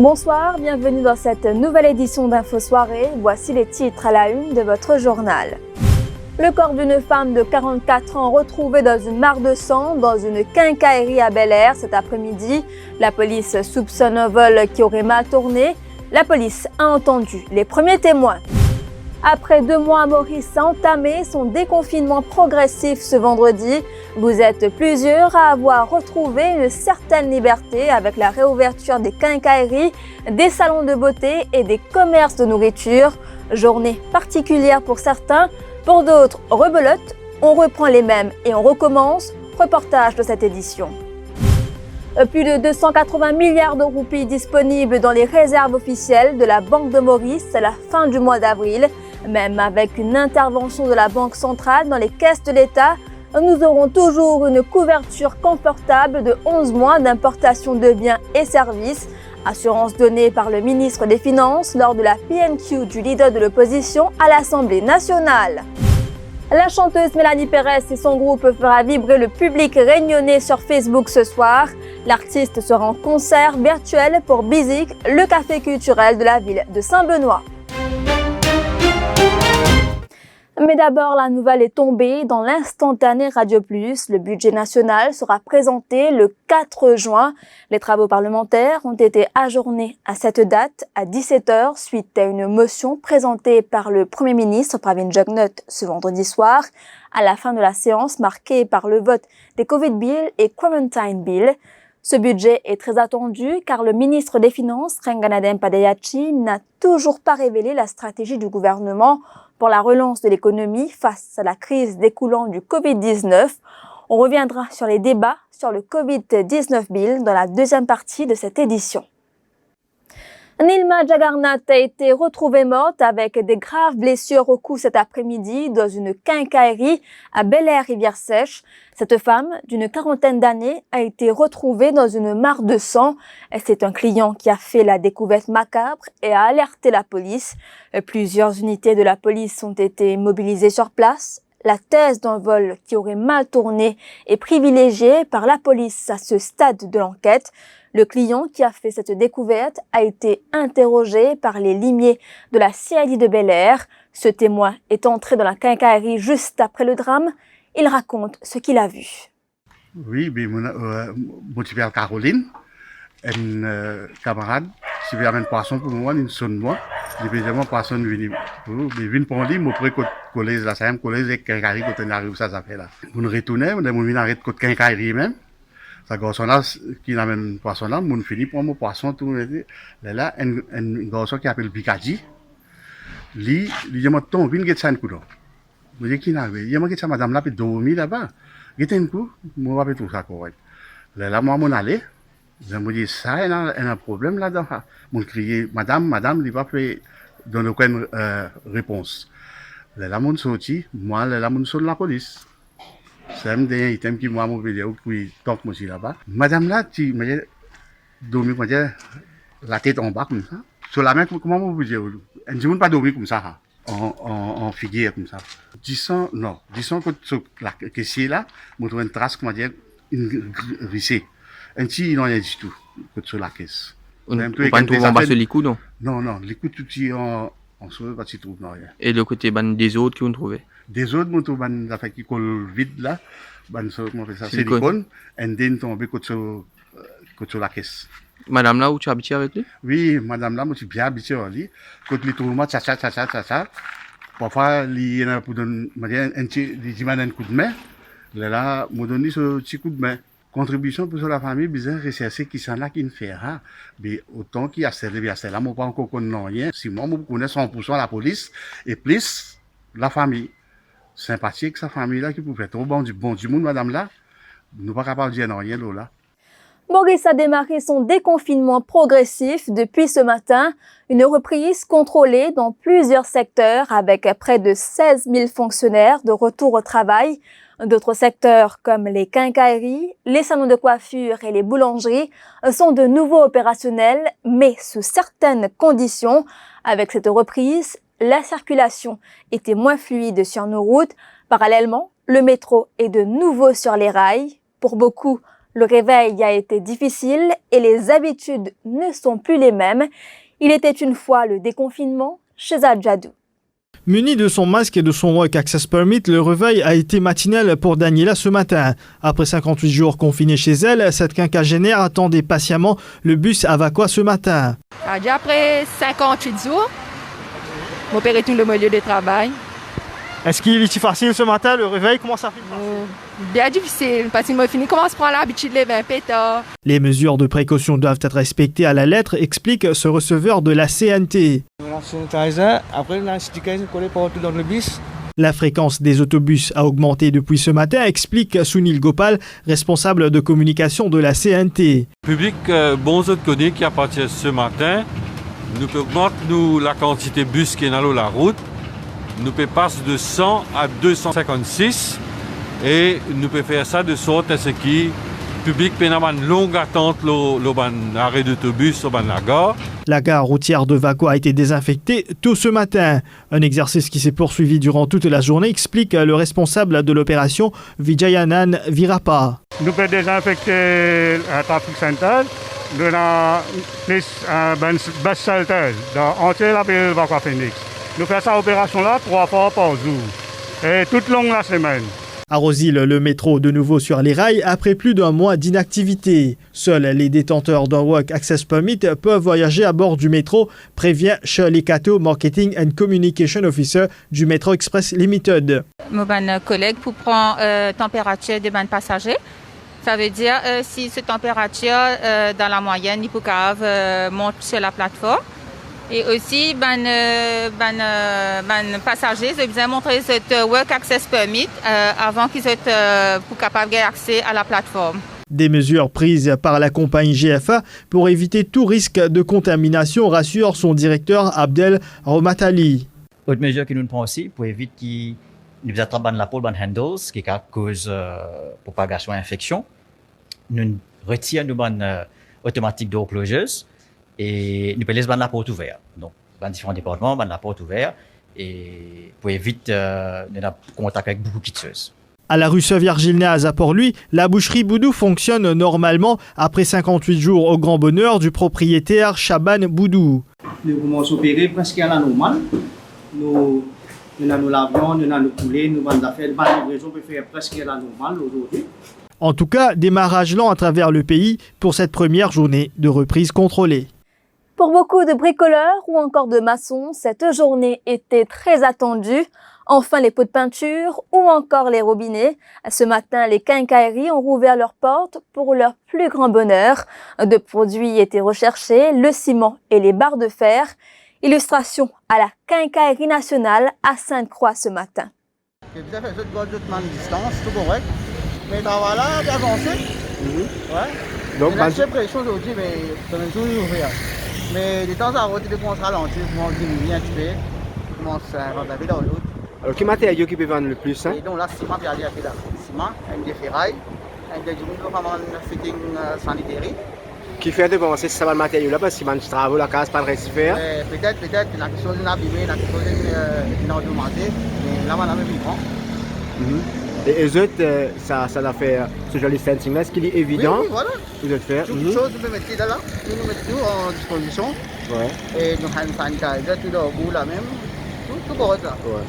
Bonsoir, bienvenue dans cette nouvelle édition d'Info Soirée. Voici les titres à la une de votre journal. Le corps d'une femme de 44 ans retrouvé dans une mare de sang dans une quincaillerie à Bel-Air cet après-midi. La police soupçonne un vol qui aurait mal tourné. La police a entendu les premiers témoins. Après 2 mois, Maurice a entamé son déconfinement progressif ce vendredi. Vous êtes plusieurs à avoir retrouvé une certaine liberté avec la réouverture des quincailleries, des salons de beauté et des commerces de nourriture. Journée particulière pour certains, pour d'autres rebelote. On reprend les mêmes et on recommence. Reportage de cette édition. Plus de 280 milliards de roupies disponibles dans les réserves officielles de la Banque de Maurice à la fin du mois d'avril. Même avec une intervention de la Banque centrale dans les caisses de l'État, nous aurons toujours une couverture confortable de 11 mois d'importation de biens et services. Assurance donnée par le ministre des Finances lors de la PNQ du leader de l'opposition à l'Assemblée nationale. La chanteuse Mélanie Pérez et son groupe fera vibrer le public réunionnais sur Facebook ce soir. L'artiste sera en concert virtuel pour Bizik, le café culturel de la ville de Saint-Benoît. Mais d'abord, la nouvelle est tombée dans l'instantané Radio Plus. Le budget national sera présenté le 4 juin. Les travaux parlementaires ont été ajournés à cette date à 17h suite à une motion présentée par le Premier ministre Pravin Jugnauth ce vendredi soir. À la fin de la séance marquée par le vote des Covid Bill et Quarantine Bill. Ce budget est très attendu car le ministre des Finances, Renganadem Padayachi, n'a toujours pas révélé la stratégie du gouvernement pour la relance de l'économie face à la crise découlant du Covid-19. On reviendra sur les débats sur le Covid-19 Bill dans la deuxième partie de cette édition. Nilma Jagarnath a été retrouvée morte avec des graves blessures au cou cet après-midi dans une quincaillerie à Bel-Air-Rivière-Sèche. Cette femme, d'une quarantaine d'années, a été retrouvée dans une mare de sang. C'est un client qui a fait la découverte macabre et a alerté la police. Plusieurs unités de la police ont été mobilisées sur place. La thèse d'un vol qui aurait mal tourné est privilégiée par la police à ce stade de l'enquête. Le client qui a fait cette découverte a été interrogé par les limiers de la CID de Bel-Air. Ce témoin est entré dans la quincaillerie juste après le drame. Il raconte ce qu'il a vu. Oui, mon petit père Caroline, un camarade, qui veut amener poisson pour moi, une sonne moi. Deuxièmement, poisson vient pour lui, mon pré collège là, ça me collège avec quincaillerie quand on arrive ça fait là. On retourne, on vient arrêter côté quincaillerie même. Ça garçon là qui amène poisson là, mon fini pour mon poisson tout là un garçon qui appelle Picadi. Lui m'a tombé une guette coup là. Je dis qui n'a pas, il m'a dit ça madame là peut dormir là-bas. Guette un coup, moi va tout ça correct. Là moi mon aller, je me dis ça il y a un problème là-dedans. Mon crier madame il va faire donner aucune réponse. Là mon sorti, moi là mon sonne la police. C'est un des items qui m'a mobilisé au qui toque moi là-bas. Madame là, tu me dis, dormir comme ça, la tête en bas comme ça. Sur la main, comment vous pouvez dire? Elle ne dit pas dormir comme ça, en figure comme ça. Disons que sur la caissier là, on trouve une trace, comment dire, une rissée. Un petit, il n'en a du tout, que sur la caisse. On ne peut pas trouver en bas sur les coups, non? Non, les coups tout petits en soi, pas si trouve rien. Et le côté des autres qui ont trouvé? Des autres, motos, ça fait qui collent vide là, comment fait ça, silicone, et then tomber sur la caisse. Madame là, où tu habites avec lui? Oui, madame là, moi, je suis bien habitué à lui. Quand il tourne, ça. Parfois, il y en a pour donner, un coup de main. Là, moi, donne ce petit coup de main. Contribution pour la famille, besoin de rechercher qui s'en a qui ne fait rien. Mais autant qu'il y a celle-là, moi, pas encore connais rien. Si moi, je connais 100% la police, et plus la famille. Sympathique, sa famille-là, qui pouvait être au bon du monde, madame-là. Nous ne sommes pas capables de dire rien, là. Maurice a démarré son déconfinement progressif depuis ce matin. Une reprise contrôlée dans plusieurs secteurs avec près de 16 000 fonctionnaires de retour au travail. D'autres secteurs comme les quincailleries, les salons de coiffure et les boulangeries sont de nouveau opérationnels, mais sous certaines conditions. Avec cette reprise, la circulation était moins fluide sur nos routes. Parallèlement, le métro est de nouveau sur les rails. Pour beaucoup, Le réveil a été difficile et les habitudes ne sont plus les mêmes. Il était une fois le déconfinement chez Adjadou. Muni de son masque et de son Work Access Permit, le réveil a été matinal pour Daniela ce matin. Après 58 jours confinée chez elle, cette quinquagénaire attendait patiemment le bus Avaqua ce matin. Après 58 jours, mon père retourne le milieu de travail. Est-ce qu'il est facile ce matin, le réveil? Comment ça fait? Bien difficile, parce qu'il m'a fini, comment se prend l'habitude de lever un peu tard. Les mesures de précaution doivent être respectées à la lettre, explique ce receveur de la CNT. Après, on a collé partout dans le bus. La fréquence des autobus a augmenté depuis ce matin, explique Sunil Gopal, responsable de communication de la CNT. Le public, bon autres connaît qui à partir de ce matin, nous peut augmenter la quantité de bus qui est dans la route. Nous peut passer de 100 à 256 et nous peut faire ça de sorte à ce que le public peut avoir une longue attente l'arrêt d'autobus au la gare. La gare routière de Vakwa a été désinfectée tôt ce matin. Un exercice qui s'est poursuivi durant toute la journée, explique le responsable de l'opération Vijayanan Virapa. Nous pouvons désinfecter un trafic center, nous avons un bus shelter dans entier la ville de Vakwa Phoenix. Nous faisons cette opération-là 3 fois par jour et toute longue la semaine. À Rosil, le métro de nouveau sur les rails après plus d'un mois d'inactivité. Seuls les détenteurs d'un Work Access Permit peuvent voyager à bord du métro, prévient Shirley Kato, Marketing and Communication Officer du Metro Express Limited. Mon collègue pour prendre température des passagers. Ça veut dire si cette température dans la moyenne, il peut monte sur la plateforme. Et aussi, passagers, ils ont montré ce Work Access Permit avant qu'ils soient pour capable d'accès à la plateforme. Des mesures prises par la compagnie GFA pour éviter tout risque de contamination, rassure son directeur Abdel Romatali. Autre mesure que nous prenons aussi pour éviter qu'ils nous attrapent la peau, les handles, qui cause propagation et infection. Nous retirons nos automatique door closures. Et nous pouvons laisser la porte ouverte. Donc, dans différents départements, la porte ouverte et pour éviter de contact avec beaucoup de quitteuses. À la rue Sauvière-Gilnaz à Port-Louis, la boucherie Boudou fonctionne normalement après 58 jours au grand bonheur du propriétaire Chaban Boudou. Nous commençons à opérer presque à la normale. Nous avons l'avion, nous avons le poulet, nous avons fait la livraison pour faire presque à la normale aujourd'hui. En tout cas, démarrage lent à travers le pays pour cette première journée de reprise contrôlée. Pour beaucoup de bricoleurs ou encore de maçons, cette journée était très attendue. Enfin, les pots de peinture ou encore les robinets. Ce matin, les quincailleries ont rouvert leurs portes pour leur plus grand bonheur. De produits étaient recherchés, le ciment et les barres de fer. Illustration à la quincaillerie nationale à Sainte-Croix ce matin. Vous avez fait une distance, tout correct. Mais travail là, j'ai avancé. Ouais. Donc, j'ai pression aujourd'hui, mais ça va toujours ouvrir. Mais de temps à autre, il commence à ralentir, il commence à diminuer un petit peu, il commence à rentrer dans l'autre. Alors, quel matériau qui peut vendre le plus? Et donc là, ciment, il y a là. Ciment, avec des ferrailles, avec des fitting sanitaire. Qui fait de penser que ça va le matériau là, parce que si on travaille la case, pas de récifère. Peut-être, il y a quelque chose d'abîmé, il y a quelque chose d'endommagé, mais là, on a même vivant. Et eux autres, ça doit faire ce joli fencing là, est-ce qu'il est évident? Oui, voilà. Vous devez faire. Toute chose, vous pouvez mettre là, nous mettons en disposition. Ouais. Et nous hand sanitizer, tout au bout là même. Tout correct là. Ouais.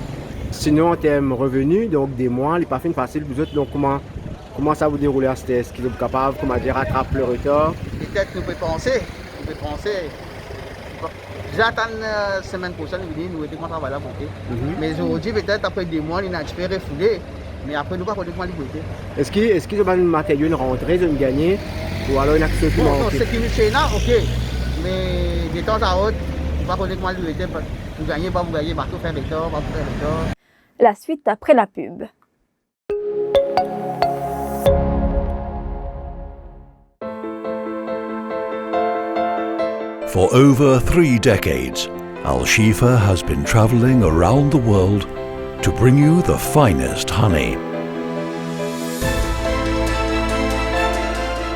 Sinon, en termes revenus, donc des mois, les pas facile, vous autres, donc comment ça vous déroule à ce test? Est-ce qu'ils sont capables, comment dire, rattraper le retard? Peut-être nous pouvons penser. J'attends la semaine prochaine, nous allons commencer à travailler là. Mais aujourd'hui, peut-être après des mois, il a un petit peu refoulé. Mais après, nous ne pouvons pas liberté. Est-ce qu'ils ont un matériel, une rentrée, une gagnée? Ou alors une action qui manque? Ce qui nous fait là, ok. Mais de temps à autre, nous ne pouvons pas liberté. Vous gagnez, pas vous gagnez, partout faire des torts, pas faire des torts. La suite après la pub. For over 3 decades, Al Shifa has been traveling around the world to bring you the finest honey.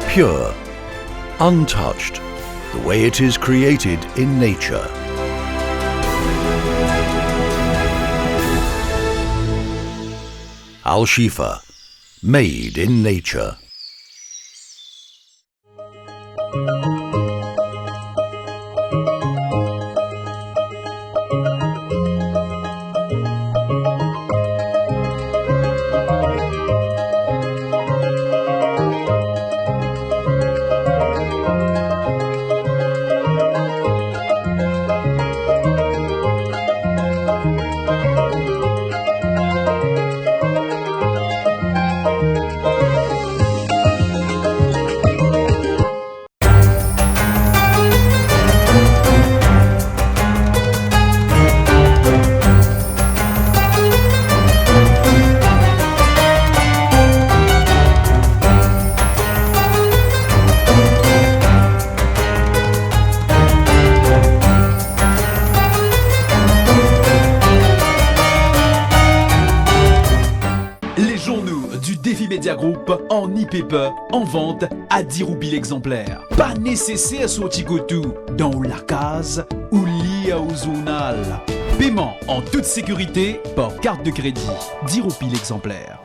Pure, untouched, the way it is created in nature. Al Shifa, made in nature. Media Group en e-paper en vente à 10 roupies l'exemplaire. Pas nécessaire sortir tout dans la case ou lié au journal. Paiement en toute sécurité par carte de crédit. 10 roupies l'exemplaire.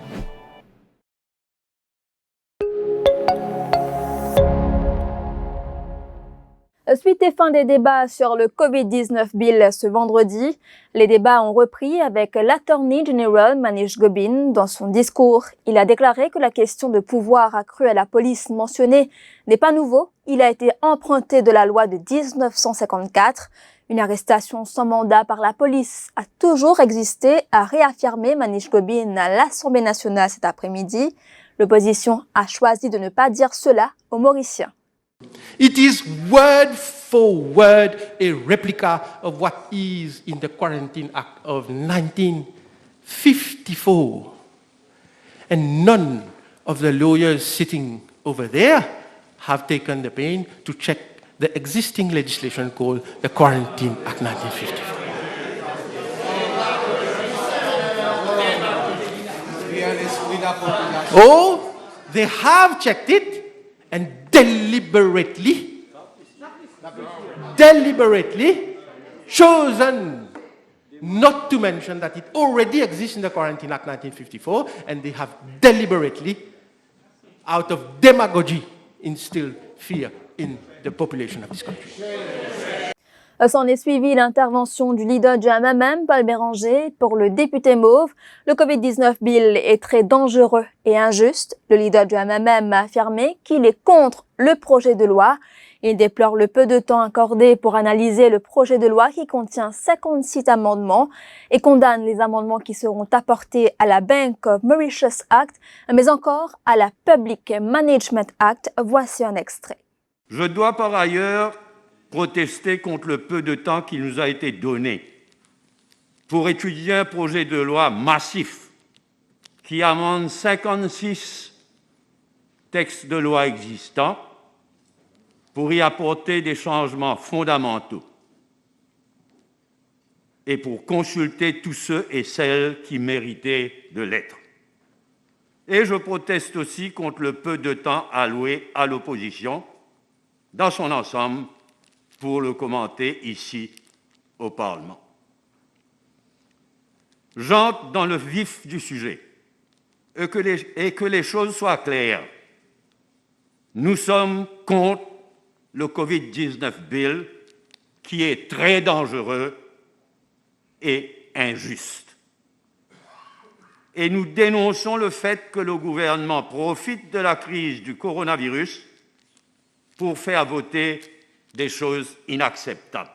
Suite et fin des débats sur le Covid-19 Bill ce vendredi. Les débats ont repris avec l'Attorney General Manish Gobin. Dans son discours, il a déclaré que la question de pouvoir accru à la police mentionnée n'est pas nouveau. Il a été emprunté de la loi de 1954. Une arrestation sans mandat par la police a toujours existé, a réaffirmé Manish Gobin à l'Assemblée nationale cet après-midi. L'opposition a choisi de ne pas dire cela aux Mauriciens. It is word for word a replica of what is in the Quarantine Act of 1954. And none of the lawyers sitting over there have taken the pain to check the existing legislation called the Quarantine Act 1954. Oh, they have checked it and deliberately chosen not to mention that it already exists in the Quarantine Act 1954, and they have deliberately, out of demagogy, instilled fear in the population of this country. S'en est suivi l'intervention du leader du MMM, Paul Béranger. Pour le député mauve, le Covid-19 Bill est très dangereux et injuste. Le leader du MMM a affirmé qu'il est contre le projet de loi. Il déplore le peu de temps accordé pour analyser le projet de loi qui contient 56 amendements et condamne les amendements qui seront apportés à la Bank of Mauritius Act, mais encore à la Public Management Act. Voici un extrait. Je dois par ailleurs protester contre le peu de temps qui nous a été donné pour étudier un projet de loi massif qui amende 56 textes de loi existants pour y apporter des changements fondamentaux et pour consulter tous ceux et celles qui méritaient de l'être. Et je proteste aussi contre le peu de temps alloué à l'opposition dans son ensemble pour le commenter ici au Parlement. J'entre dans le vif du sujet et que les choses soient claires. Nous sommes contre le Covid-19 Bill qui est très dangereux et injuste. Et nous dénonçons le fait que le gouvernement profite de la crise du coronavirus pour faire voter des choses inacceptables.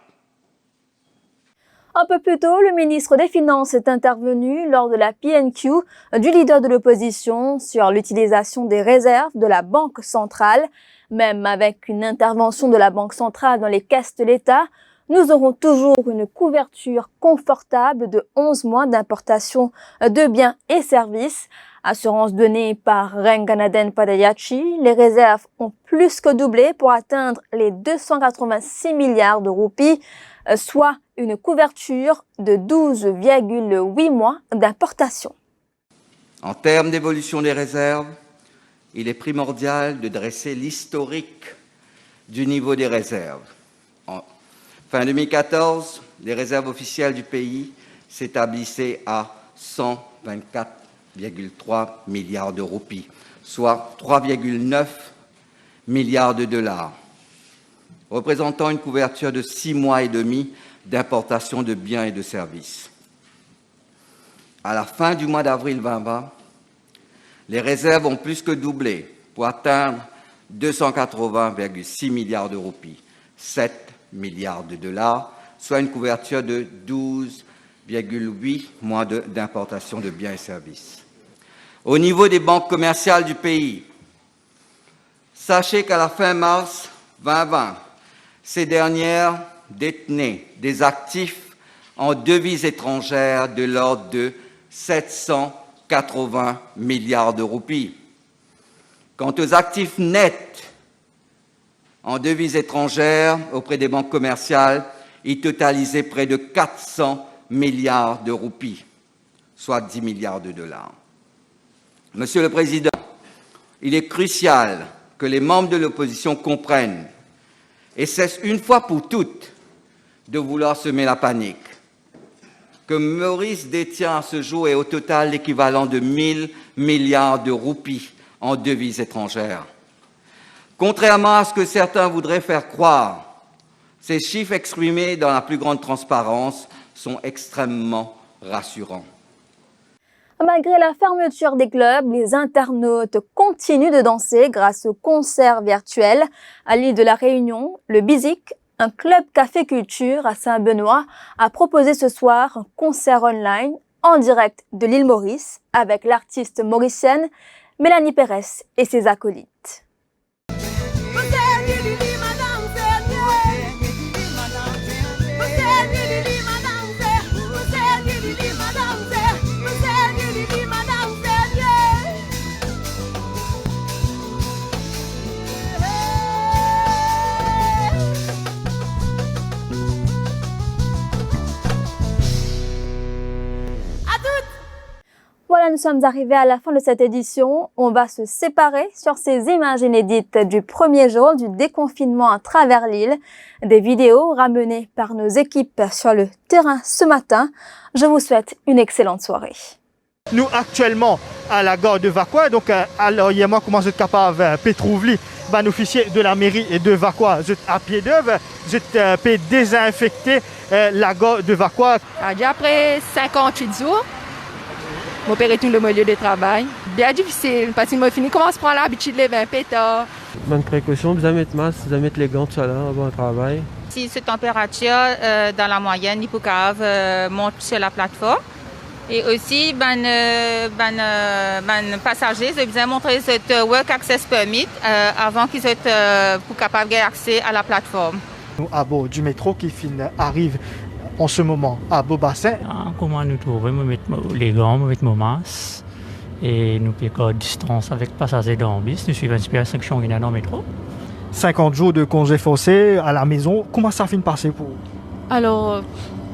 Un peu plus tôt, le ministre des Finances est intervenu lors de la PNQ du leader de l'opposition sur l'utilisation des réserves de la Banque centrale. Même avec une intervention de la Banque centrale dans les caisses de l'État, nous aurons toujours une couverture confortable de 11 mois d'importation de biens et services. Assurance donnée par Renganaden Padayachi, les réserves ont plus que doublé pour atteindre les 286 milliards de roupies, soit une couverture de 12,8 mois d'importation. En termes d'évolution des réserves, il est primordial de dresser l'historique du niveau des réserves. En fin 2014, les réserves officielles du pays s'établissaient à 124,3 milliards de roupies, soit 3,9 milliards de dollars, représentant une couverture de 6 mois et demi d'importation de biens et de services. À la fin du mois d'avril 2020, les réserves ont plus que doublé pour atteindre 280,6 milliards de roupies, 7 milliards de dollars, soit une couverture de 12,8 mois d'importation de biens et services. Au niveau des banques commerciales du pays, sachez qu'à la fin mars 2020, ces dernières détenaient des actifs en devises étrangères de l'ordre de 780 milliards de roupies. Quant aux actifs nets en devises étrangères auprès des banques commerciales, ils totalisaient près de 400 milliards de roupies, soit 10 milliards de dollars. Monsieur le Président, Il est crucial que les membres de l'opposition comprennent et cessent une fois pour toutes de vouloir semer la panique. Que Maurice détient à ce jour est au total l'équivalent de 1000 milliards de roupies en devises étrangères. Contrairement à ce que certains voudraient faire croire, ces chiffres exprimés dans la plus grande transparence sont extrêmement rassurants. Malgré la fermeture des clubs, les internautes continuent de danser grâce aux concerts virtuels. À l'île de la Réunion, le Bizik, un club café culture à Saint-Benoît, a proposé ce soir un concert online en direct de l'île Maurice avec l'artiste mauricienne Mélanie Pérez et ses acolytes. Voilà, nous sommes arrivés à la fin de cette édition. On va se séparer sur ces images inédites du premier jour du déconfinement à travers l'île. Des vidéos ramenées par nos équipes sur le terrain ce matin. Je vous souhaite une excellente soirée. Nous actuellement à la gare de Vacois, donc alors hier moi comment vous êtes capable de trouver un officier de la mairie et de Vacois à pied d'œuvre, vous êtes désinfecter la gare de Vacois. Après 58 jours, mon père retourne le milieu de travail. Bien difficile parce qu'il m'a fini commence à prendre l'habitude de lever un peu tard. Bonne précaution, bien mettre masque, bien mettre les gants tout à l'heure avant le travail. Si cette température dans la moyenne, il faut qu'on monte sur la plateforme. Et aussi, passagers, ils ont montré cette Work Access Permit avant qu'ils soient pour capable d'avoir accès à la plateforme. Nous à bord du métro qui arrive en ce moment à Beaubassin. Comment nous trouver, me mettre les gants, me mettre mon masque et nous piquons distance avec passagers dans le bus. Nous suivons une section dans le métro. 50 jours de congés forcés à la maison, comment ça finit de passer pour vous? Alors,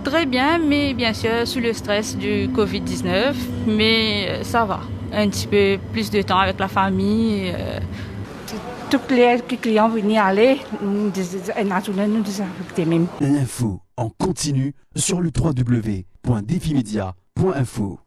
très bien, mais bien sûr sous le stress du Covid-19, mais ça va. Un petit peu plus de temps avec la famille. Tous les clients venaient aller, nous désinfecter même. L'info en continu sur le www.defimedia.info.